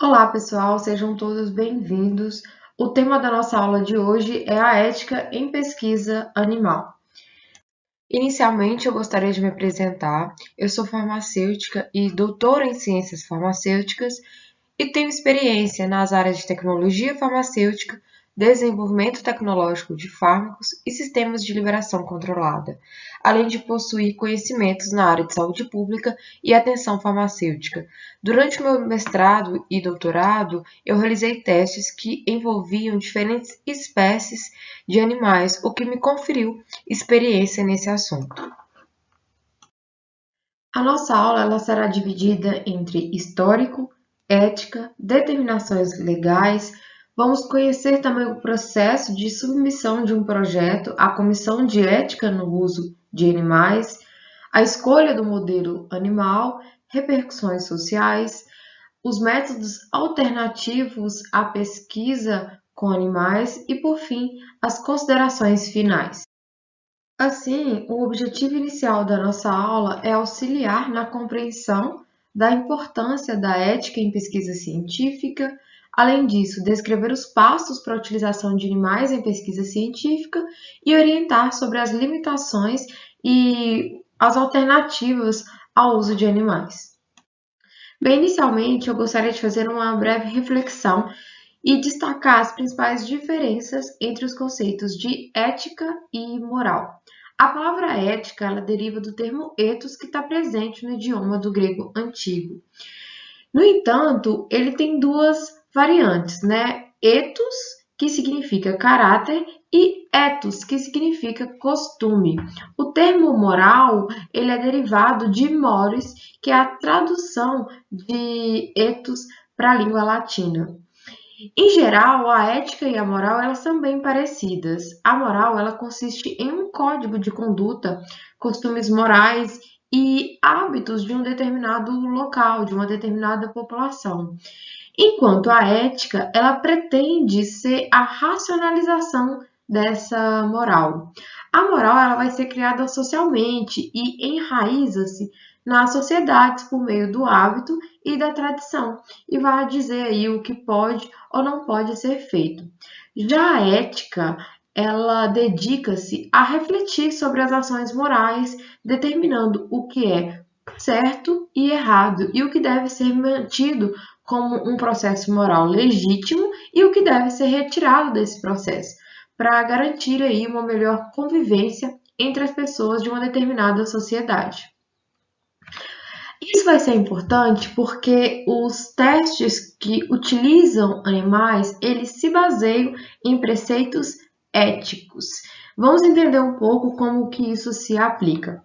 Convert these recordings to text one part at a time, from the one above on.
Olá, pessoal, sejam todos bem-vindos. O tema da nossa aula de hoje é a ética em pesquisa animal. Inicialmente, eu gostaria de me apresentar. Eu sou farmacêutica e doutora em ciências farmacêuticas e tenho experiência nas áreas de tecnologia farmacêutica, desenvolvimento tecnológico de fármacos e sistemas de liberação controlada, além de possuir conhecimentos na área de saúde pública e atenção farmacêutica. Durante o meu mestrado e doutorado, eu realizei testes que envolviam diferentes espécies de animais, o que me conferiu experiência nesse assunto. A nossa aula ela será dividida entre histórico, ética, determinações legais. Vamos conhecer também o processo de submissão de um projeto à Comissão de Ética no Uso de Animais, a escolha do modelo animal, repercussões sociais, os métodos alternativos à pesquisa com animais e, por fim, as considerações finais. Assim, o objetivo inicial da nossa aula é auxiliar na compreensão da importância da ética em pesquisa científica, além disso, descrever os passos para a utilização de animais em pesquisa científica e orientar sobre as limitações e as alternativas ao uso de animais. Bem, inicialmente, eu gostaria de fazer uma breve reflexão e destacar as principais diferenças entre os conceitos de ética e moral. A palavra ética ela deriva do termo ethos, que está presente no idioma do grego antigo. No entanto, ele tem duas variantes, né? Ethos, que significa caráter, e ethos, que significa costume. O termo moral, ele é derivado de mores, que é a tradução de ethos para a língua latina. Em geral, a ética e a moral elas são bem parecidas. A moral ela consiste em um código de conduta, costumes morais e hábitos de um determinado local, de uma determinada população. Enquanto a ética ela pretende ser a racionalização dessa moral. A moral ela vai ser criada socialmente e enraiza-se nas sociedades por meio do hábito e da tradição e vai dizer aí o que pode ou não pode ser feito. Já a ética, ela dedica-se a refletir sobre as ações morais, determinando o que é certo e errado e o que deve ser mantido como um processo moral legítimo e o que deve ser retirado desse processo, para garantir aí uma melhor convivência entre as pessoas de uma determinada sociedade. Isso vai ser importante porque os testes que utilizam animais, eles se baseiam em preceitos éticos. Vamos entender um pouco como que isso se aplica.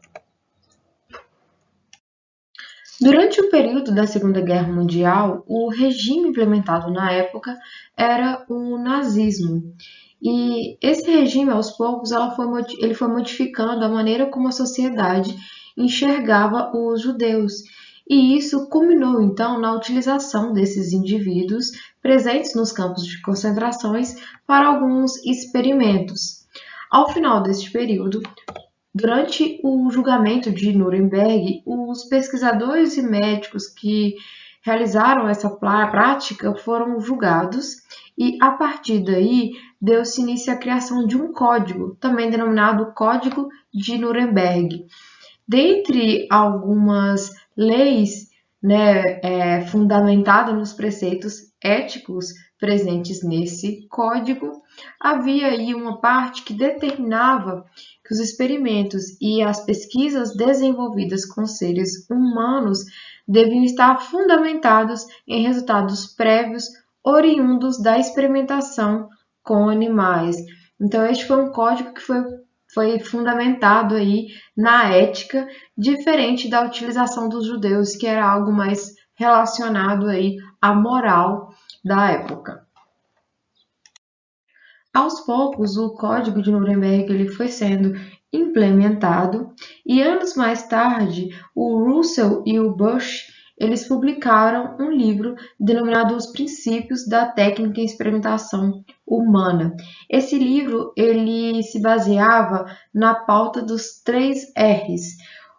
Durante o período da Segunda Guerra Mundial, o regime implementado na época era o nazismo. E esse regime, aos poucos, ele foi modificando a maneira como a sociedade enxergava os judeus. E isso culminou, então, na utilização desses indivíduos presentes nos campos de concentrações para alguns experimentos. Ao final deste período, durante o julgamento de Nuremberg, os pesquisadores e médicos que realizaram essa prática foram julgados e, a partir daí, deu-se início à criação de um código, também denominado Código de Nuremberg. Dentre algumas leis, né, fundamentadas nos preceitos éticos presentes nesse código, havia aí uma parte que determinava que os experimentos e as pesquisas desenvolvidas com seres humanos deviam estar fundamentados em resultados prévios oriundos da experimentação com animais. Então, este foi um código que foi fundamentado aí na ética, diferente da utilização dos judeus, que era algo mais relacionado aí à moral da época. Aos poucos, o Código de Nuremberg ele foi sendo implementado e anos mais tarde, o Russell e o Bush eles publicaram um livro denominado Os Princípios da Técnica em Experimentação Humana. Esse livro ele se baseava na pauta dos 3 R's.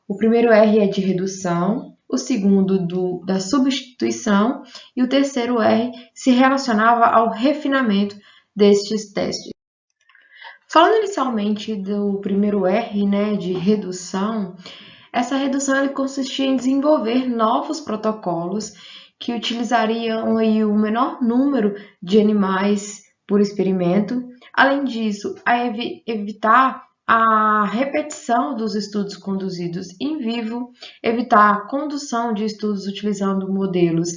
O primeiro R é de redução, o segundo da substituição e o terceiro R se relacionava ao refinamento destes testes. Falando inicialmente do primeiro R, né, de redução, essa redução ela consistia em desenvolver novos protocolos que utilizariam aí o menor número de animais por experimento. Além disso, evitar a repetição dos estudos conduzidos em vivo, evitar a condução de estudos utilizando modelos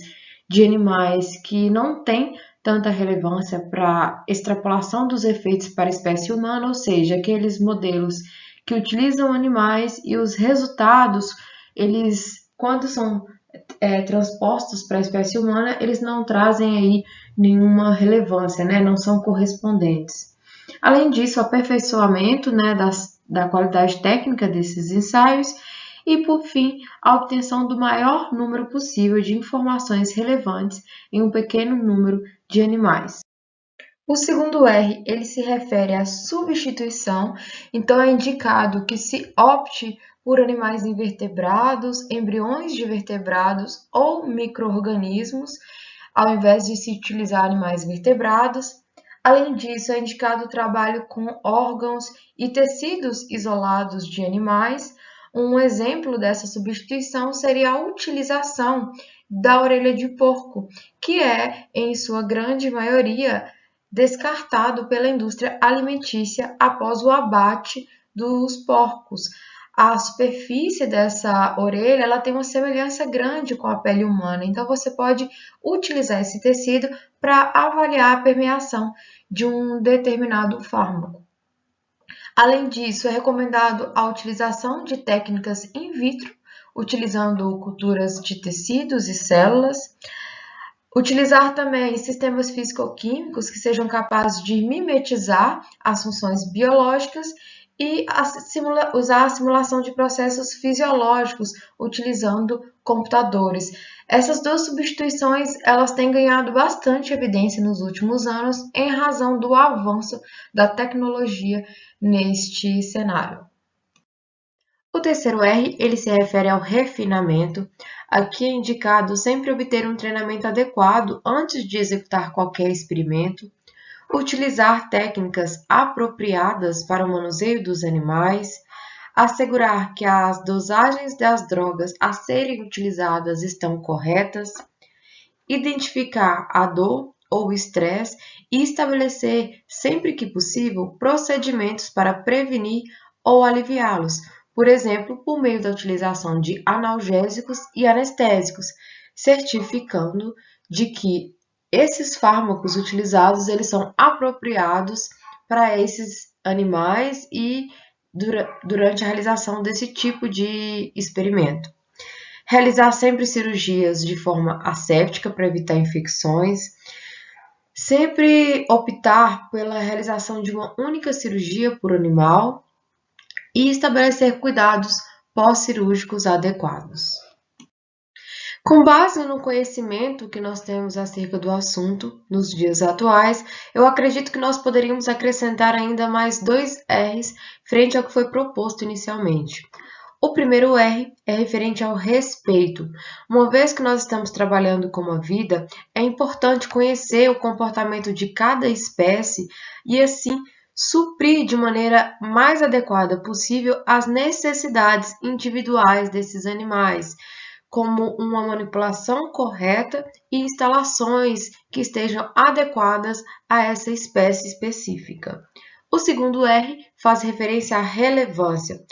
de animais que não têm tanta relevância para extrapolação dos efeitos para a espécie humana, ou seja, aqueles modelos que utilizam animais e os resultados, eles, quando são transpostos para a espécie humana, eles não trazem aí nenhuma relevância, né? Não são correspondentes. Além disso, o aperfeiçoamento, né, da qualidade técnica desses ensaios e, por fim, a obtenção do maior número possível de informações relevantes em um pequeno número de animais. O segundo R, ele se refere à substituição, então é indicado que se opte por animais invertebrados, embriões de vertebrados ou micro-organismos, ao invés de se utilizar animais vertebrados. Além disso, é indicado o trabalho com órgãos e tecidos isolados de animais. Um exemplo dessa substituição seria a utilização da orelha de porco, que é, em sua grande maioria, descartado pela indústria alimentícia após o abate dos porcos. A superfície dessa orelha ela tem uma semelhança grande com a pele humana, então você pode utilizar esse tecido para avaliar a permeação de um determinado fármaco. Além disso, é recomendado a utilização de técnicas in vitro, utilizando culturas de tecidos e células. Utilizar também sistemas físico-químicos que sejam capazes de mimetizar as funções biológicas e usar a simulação de processos fisiológicos utilizando computadores. Essas duas substituições elas têm ganhado bastante evidência nos últimos anos em razão do avanço da tecnologia neste cenário. O terceiro R, ele se refere ao refinamento. Aqui é indicado sempre obter um treinamento adequado antes de executar qualquer experimento, utilizar técnicas apropriadas para o manuseio dos animais, assegurar que as dosagens das drogas a serem utilizadas estão corretas, identificar a dor ou estresse e estabelecer, sempre que possível, procedimentos para prevenir ou aliviá-los, por exemplo, por meio da utilização de analgésicos e anestésicos, certificando de que esses fármacos utilizados eles são apropriados para esses animais e durante a realização desse tipo de experimento. Realizar sempre cirurgias de forma asséptica para evitar infecções. Sempre optar pela realização de uma única cirurgia por animal e estabelecer cuidados pós-cirúrgicos adequados. Com base no conhecimento que nós temos acerca do assunto nos dias atuais, eu acredito que nós poderíamos acrescentar ainda mais 2 R's frente ao que foi proposto inicialmente. O primeiro R é referente ao respeito. Uma vez que nós estamos trabalhando com a vida, é importante conhecer o comportamento de cada espécie e, assim, suprir de maneira mais adequada possível as necessidades individuais desses animais, como uma manipulação correta e instalações que estejam adequadas a essa espécie específica. O segundo R faz referência à relevância.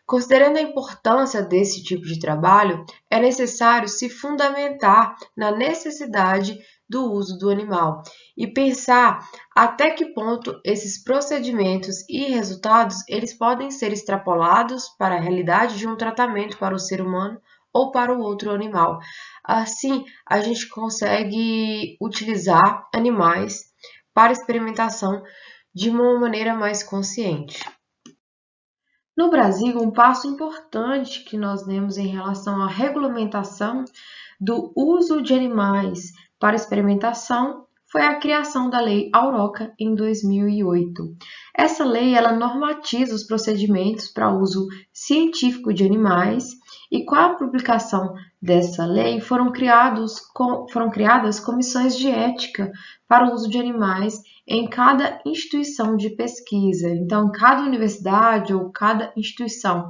Considerando a importância desse tipo de trabalho, é necessário se fundamentar na necessidade do uso do animal e pensar até que ponto esses procedimentos e resultados eles podem ser extrapolados para a realidade de um tratamento para o ser humano ou para o outro animal. Assim, a gente consegue utilizar animais para experimentação de uma maneira mais consciente. No Brasil, um passo importante que nós demos em relação à regulamentação do uso de animais para experimentação foi a criação da Lei Auroca em 2008. Essa lei ela normatiza os procedimentos para uso científico de animais e com a publicação dessa lei foram criadas comissões de ética para o uso de animais em cada instituição de pesquisa. Então, cada universidade ou cada instituição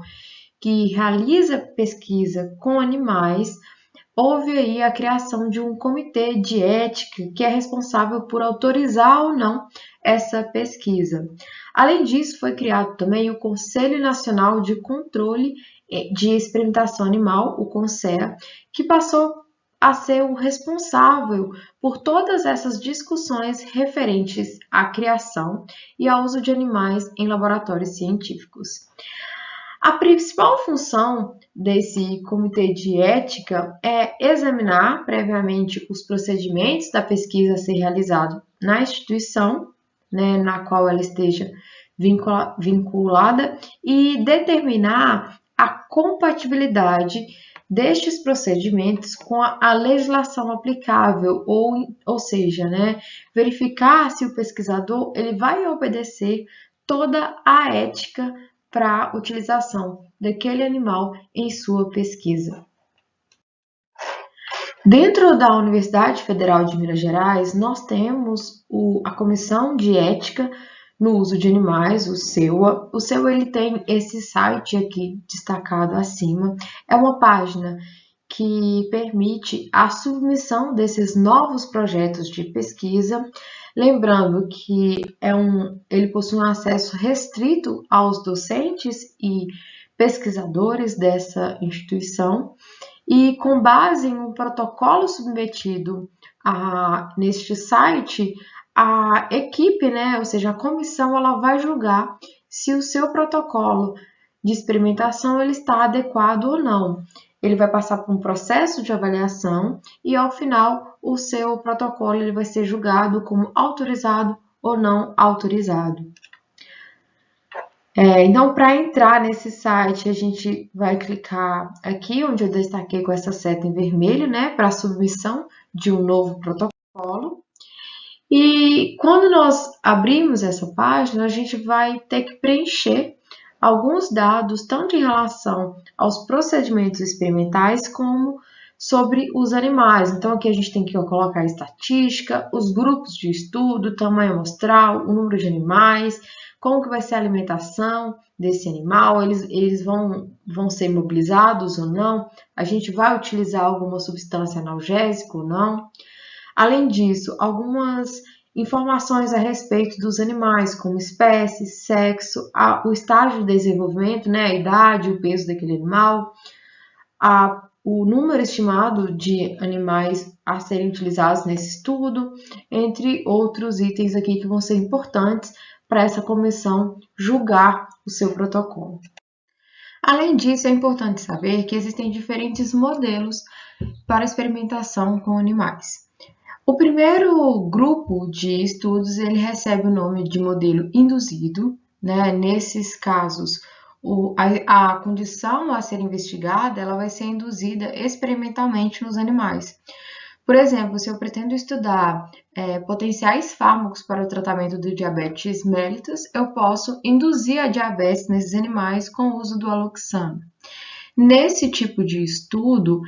que realiza pesquisa com animais, houve aí a criação de um comitê de ética que é responsável por autorizar ou não essa pesquisa. Além disso, foi criado também o Conselho Nacional de Controle de Experimentação Animal, o CONSEA, que passou a ser o responsável por todas essas discussões referentes à criação e ao uso de animais em laboratórios científicos. A principal função desse comitê de ética é examinar previamente os procedimentos da pesquisa a ser realizado na instituição, né, na qual ela esteja vinculada e determinar a compatibilidade destes procedimentos com a legislação aplicável, ou seja, né, verificar se o pesquisador ele vai obedecer toda a ética para a utilização daquele animal em sua pesquisa. Dentro da Universidade Federal de Minas Gerais, nós temos a Comissão de Ética no Uso de Animais, o CEUA. O CEUA ele tem esse site aqui destacado acima. É uma página que permite a submissão desses novos projetos de pesquisa. Lembrando que ele possui um acesso restrito aos docentes e pesquisadores dessa instituição e com base em um protocolo submetido neste site, a equipe, né, ou seja, a comissão, ela vai julgar se o seu protocolo de experimentação ele está adequado ou não. Ele vai passar por um processo de avaliação e, ao final, o seu protocolo ele vai ser julgado como autorizado ou não autorizado. Então, para entrar nesse site, a gente vai clicar aqui, onde eu destaquei com essa seta em vermelho, né, para a submissão de um novo protocolo. E quando nós abrimos essa página, a gente vai ter que preencher alguns dados, tanto em relação aos procedimentos experimentais, como sobre os animais. Então, aqui a gente tem que colocar a estatística, os grupos de estudo, tamanho amostral, o número de animais, como que vai ser a alimentação desse animal, eles vão ser imobilizados ou não, a gente vai utilizar alguma substância analgésica ou não. Além disso, algumas informações a respeito dos animais, como espécie, sexo, o estágio de desenvolvimento, né, a idade, o peso daquele animal, o número estimado de animais a serem utilizados nesse estudo, entre outros itens aqui que vão ser importantes para essa comissão julgar o seu protocolo. Além disso, é importante saber que existem diferentes modelos para experimentação com animais. O primeiro grupo de estudos ele recebe o nome de modelo induzido, né? Nesses casos, a condição a ser investigada ela vai ser induzida experimentalmente nos animais. Por exemplo, se eu pretendo estudar potenciais fármacos para o tratamento do diabetes mellitus, eu posso induzir a diabetes nesses animais com o uso do aloxano. Nesse tipo de estudo,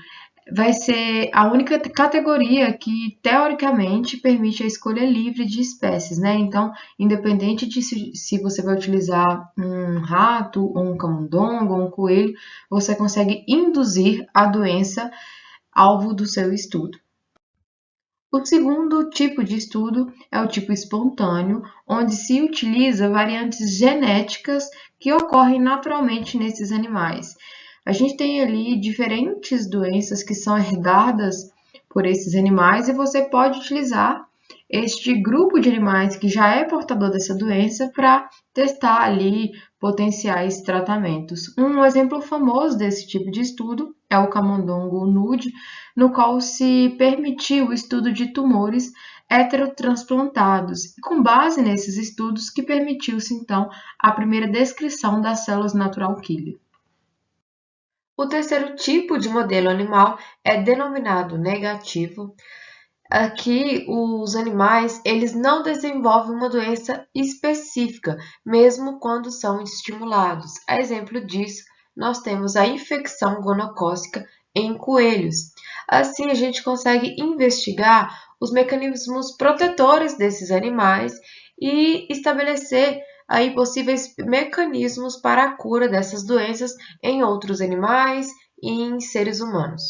vai ser a única categoria que, teoricamente, permite a escolha livre de espécies, né? Então, independente de se você vai utilizar um rato, ou um camundongo, ou um coelho, você consegue induzir a doença alvo do seu estudo. O segundo tipo de estudo é o tipo espontâneo, onde se utiliza variantes genéticas que ocorrem naturalmente nesses animais. A gente tem ali diferentes doenças que são herdadas por esses animais e você pode utilizar este grupo de animais que já é portador dessa doença para testar ali potenciais tratamentos. Um exemplo famoso desse tipo de estudo é o camundongo nude, no qual se permitiu o estudo de tumores heterotransplantados, e com base nesses estudos que permitiu-se então a primeira descrição das células natural killer. O terceiro tipo de modelo animal é denominado negativo. Aqui, os animais, eles não desenvolvem uma doença específica, mesmo quando são estimulados. A exemplo disso, nós temos a infecção gonocócica em coelhos. Assim, a gente consegue investigar os mecanismos protetores desses animais e estabelecer aí possíveis mecanismos para a cura dessas doenças em outros animais e em seres humanos.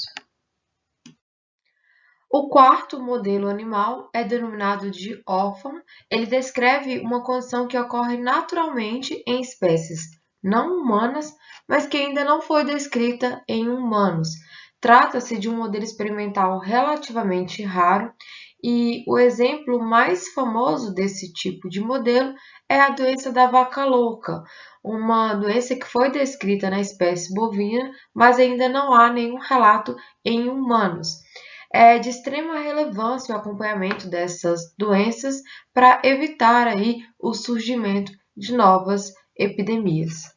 O quarto modelo animal é denominado de órfão. Ele descreve uma condição que ocorre naturalmente em espécies não humanas, mas que ainda não foi descrita em humanos. Trata-se de um modelo experimental relativamente raro e o exemplo mais famoso desse tipo de modelo é a doença da vaca louca, uma doença que foi descrita na espécie bovina, mas ainda não há nenhum relato em humanos. É de extrema relevância o acompanhamento dessas doenças para evitar aí o surgimento de novas epidemias.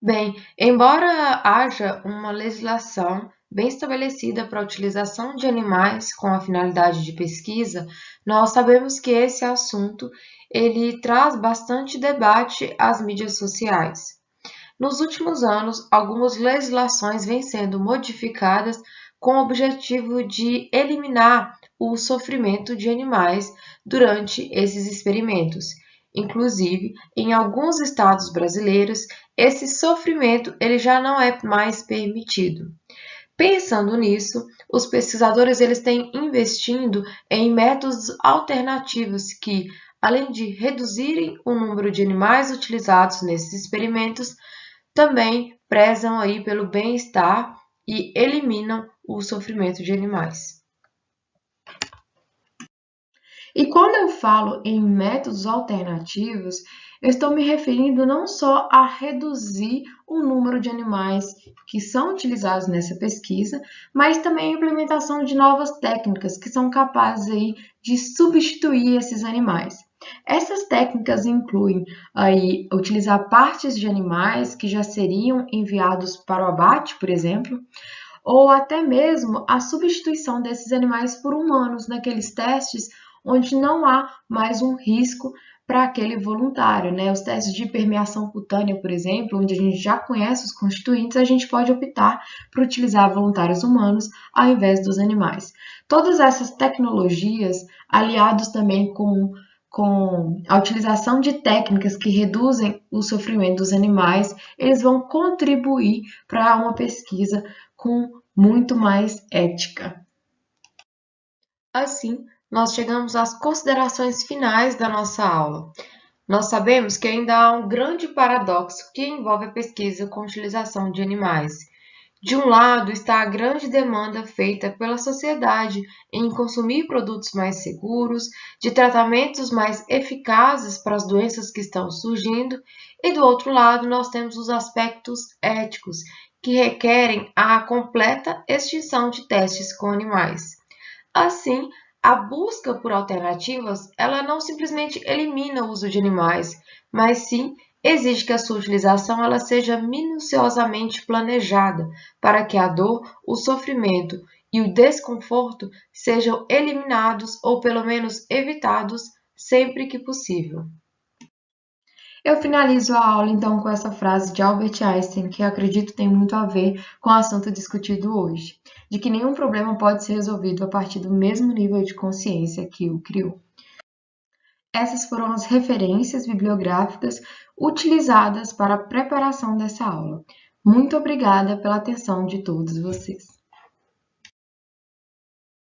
Bem, embora haja uma legislação bem estabelecida para a utilização de animais com a finalidade de pesquisa, nós sabemos que esse assunto ele traz bastante debate às mídias sociais. Nos últimos anos, algumas legislações vêm sendo modificadas com o objetivo de eliminar o sofrimento de animais durante esses experimentos. Inclusive, em alguns estados brasileiros, esse sofrimento ele já não é mais permitido. Pensando nisso, os pesquisadores eles têm investindo em métodos alternativos que, além de reduzirem o número de animais utilizados nesses experimentos, também prezam aí pelo bem-estar e eliminam o sofrimento de animais. E quando eu falo em métodos alternativos, eu estou me referindo não só a reduzir o número de animais que são utilizados nessa pesquisa, mas também a implementação de novas técnicas que são capazes aí de substituir esses animais. Essas técnicas incluem aí utilizar partes de animais que já seriam enviados para o abate, por exemplo, ou até mesmo a substituição desses animais por humanos naqueles testes onde não há mais um risco para aquele voluntário, né? Os testes de permeação cutânea, por exemplo, onde a gente já conhece os constituintes, a gente pode optar por utilizar voluntários humanos ao invés dos animais. Todas essas tecnologias, aliados também com a utilização de técnicas que reduzem o sofrimento dos animais, eles vão contribuir para uma pesquisa com muito mais ética. Assim, nós chegamos às considerações finais da nossa aula. Nós sabemos que ainda há um grande paradoxo que envolve a pesquisa com utilização de animais. De um lado está a grande demanda feita pela sociedade em consumir produtos mais seguros, de tratamentos mais eficazes para as doenças que estão surgindo, e do outro lado nós temos os aspectos éticos, que requerem a completa extinção de testes com animais. Assim, a busca por alternativas, ela não simplesmente elimina o uso de animais, mas sim exige que a sua utilização ela seja minuciosamente planejada para que a dor, o sofrimento e o desconforto sejam eliminados ou pelo menos evitados sempre que possível. Eu finalizo a aula então com essa frase de Albert Einstein, que eu acredito tem muito a ver com o assunto discutido hoje, de que nenhum problema pode ser resolvido a partir do mesmo nível de consciência que o criou. Essas foram as referências bibliográficas utilizadas para a preparação dessa aula. Muito obrigada pela atenção de todos vocês.